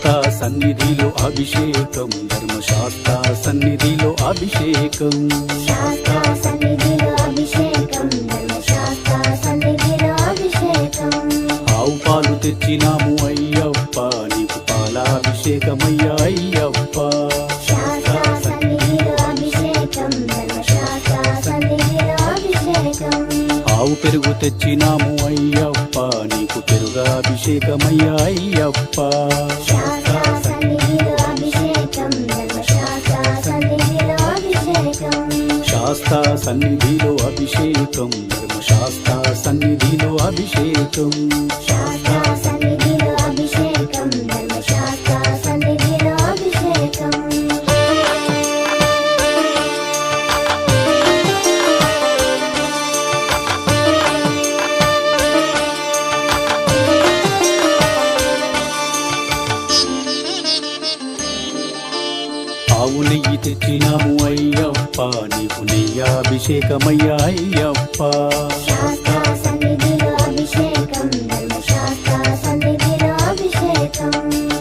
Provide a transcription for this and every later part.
శాస్తా సన్నిధిలో అభిషేకం, ధర్మశాస్త్ర సన్నిధిలో అభిషేకం. శాస్త్ర సన్నిధిలో అభిషేకం, ధర్మశాస్త్ర సన్నిధిలో అభిషేకం. ఆవు పాలు తెచ్చినాము అయ్యప్ప, నీకు పాలాభిషేకమయ్యా అయ్యప్ప. శాస్త్ర సన్నిధిలో అభిషేకం, ధర్మశాస్త్ర సన్నిధిలో అభిషేకం. ఆవు పెరుగు తెచ్చినాము అయ్యప్ప, నీకు పెరుగాభిషేకమయ్యా అయ్యప్ప. శాస్త్ర సన్నిధిలో అభిషేకం, ధర్మశాస్త్ర సన్నిధిలో అభిషేకం. శాస్తా సన్నిధిలో అభిషేకం, ధర్మశాస్త్ర సన్నిధిలో అభిషేకం. శాస్త్ర సన్నిధిలో అభిషేకం, ధర్మశాస్త్ర సన్నిధిలో అభిషేకం. ఆవు నెయ్యి తెచ్చినాము అయ్యప్ప, నీకు నెయ్యాభిషేకమయ్యా అయ్యప్ప. శాస్త్ర సన్నిధిలో అభిషేకం, ధర్మశాస్త్ర సన్నిధిలో అభిషేకం.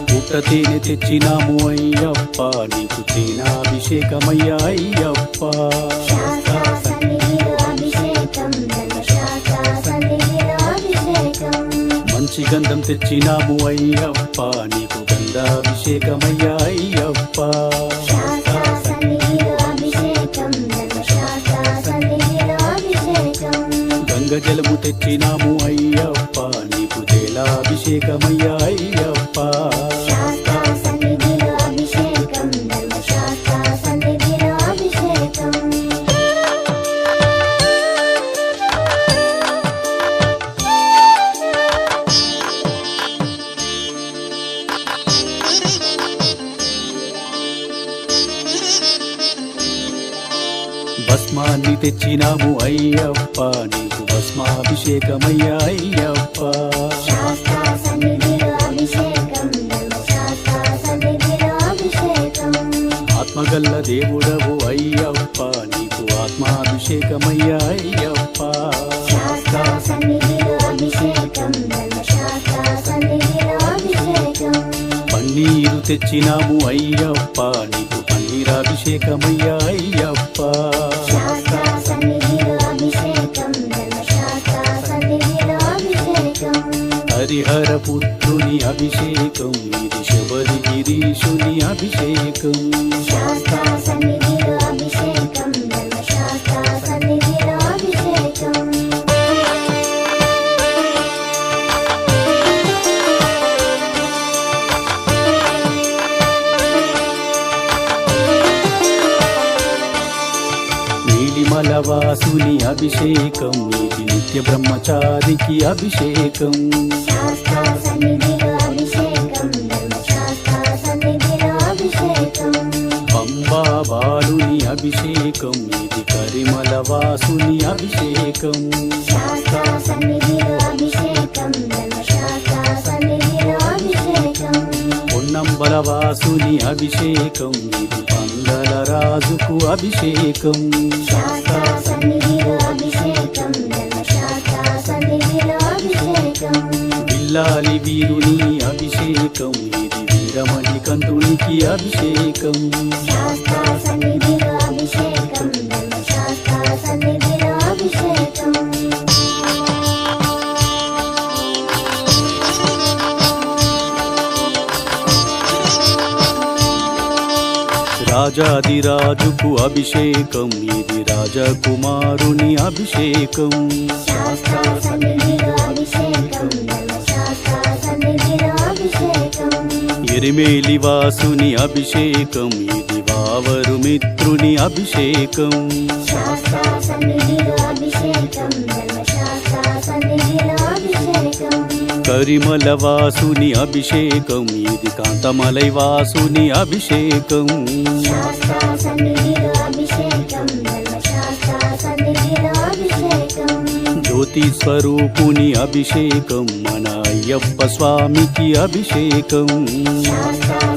పుట్ట తేనె తెచ్చినాము అయ్యప్ప, నీకు తేనాభిషేకమయ్యా అయ్యప్ప. శాస్త్ర సన్నిధిలో అభిషేకం, ధర్మశాస్త్ర సన్నిధిలో అభిషేకం. మంచి గంధం తెచ్చినాము అయ్యప్ప, నీకు గంధాభిషేకమయ్యా అయ్యప్ప. శాస్త్ర సన్నిధిలో అభిషేకం, ధర్మశాస్త్ర సన్నిధిలో అభిషేకం. గంగ జలము తెచ్చినాము అయ్యప్ప, నీకు జలాభిషేకమయ్యా అయ్యప్ప. శాస్త్ర సన్నిధిలో అభిషేకం, ధర్మశాస్త్ర సన్నిధిలో అభిషేకం. భస్మాన్ని తెచ్చినాము అయ్యప్ప, నీకు భస్మాభిషేకమయ్యా అయ్యప్ప. శాస్త్ర సన్నిధిలో అభిషేకం, ధర్మశాస్త్ర సన్నిధిలో అభిషేకం. ఆత్మగల్ల దేవుడవు అయ్యప్ప, నీకు ఆత్మాభిషేకమయ్యా అయ్యప్ప. శాస్త్ర సన్నిధిలో అభిషేకం, ధర్మశాస్త్ర సన్నిధిలో అభిషేకం. పన్నీరు తెచ్చినాము అయ్యప్ప, నీకు పన్నీరాభిషేకమయ్యా అయ్యప్ప. శాస్త్ర సన్నిధిలో అభిషేకం, ధర్మశాస్త్ర సన్నిధిలో అభిషేకం. హరిహర పుత్రుని అభిషేకం, ఇది శబరి గిరీశుని అభిషేకం. శాస్త్ర సన్నిధిలో అభిషేకం, ధర్మశాస్త్ర సన్నిధిలో అభిషేకం. నీలిమలవాసుని అభిషేకం, ఇది నిత్య బ్రహ్మచారికి అభిషేకం. శాస్త్ర సన్నిధిలో అభిషేకం, ధర్మశాస్త్ర సన్నిధిలో అభిషేకం. పంబా బాలుని అభిషేకం, ఇది కరిమలవాసుని అభిషేకం. శాస్త్ర సన్నిధిలో అభిషేకం, ధర్మశాస్త్ర సన్నిధిలో అభిషేకం. పొన్నంబలవాసుని అభిషేకం, ఇది పందల రాజుకు అభిషేకం. శాస్త్ర సన్నిధిలో అభిషేకం, ధర్మశాస్త్ర సన్నిధిలో అభిషేకం. బిల్లాలి వీరుని అభిషేకం, ఇది వీరమణి కంఠునికి అభిషేకం. శాస్త్ర సన్నిధిలో అభిషేకం, ధర్మశాస్త్ర సన్నిధిలో అభిషేకం. రాజాదిరాజుకు అభిషేకం, ఇది రాజకుమారుని అభిషేకం. శాస్త్ర సన్నిధిలో అభిషేకం, ధర్మశాస్త్ర సన్నిధిలో అభిషేకం. ఎరిమేలి వాసుని అభిషేకం, ఇది వావరు మిత్రుని అభిషేకం. శాస్త్ర సన్నిధిలో అభిషేకం, ధర్మశాస్త్ర సన్నిధిలో అభిషేకం. కరిమల వాసుని అభిషేకం, ఇది కాంతమలై వాసుని అభిషేకం. శాస్త్ర సన్నిధిలో అభిషేకం, ధర్మశాస్త్ర సన్నిధిలో అభిషేకం. జ్యోతి స్వరూపుని అభిషేకం, మన అయ్యప్ప స్వామికి అభిషేకం. శాస్త్ర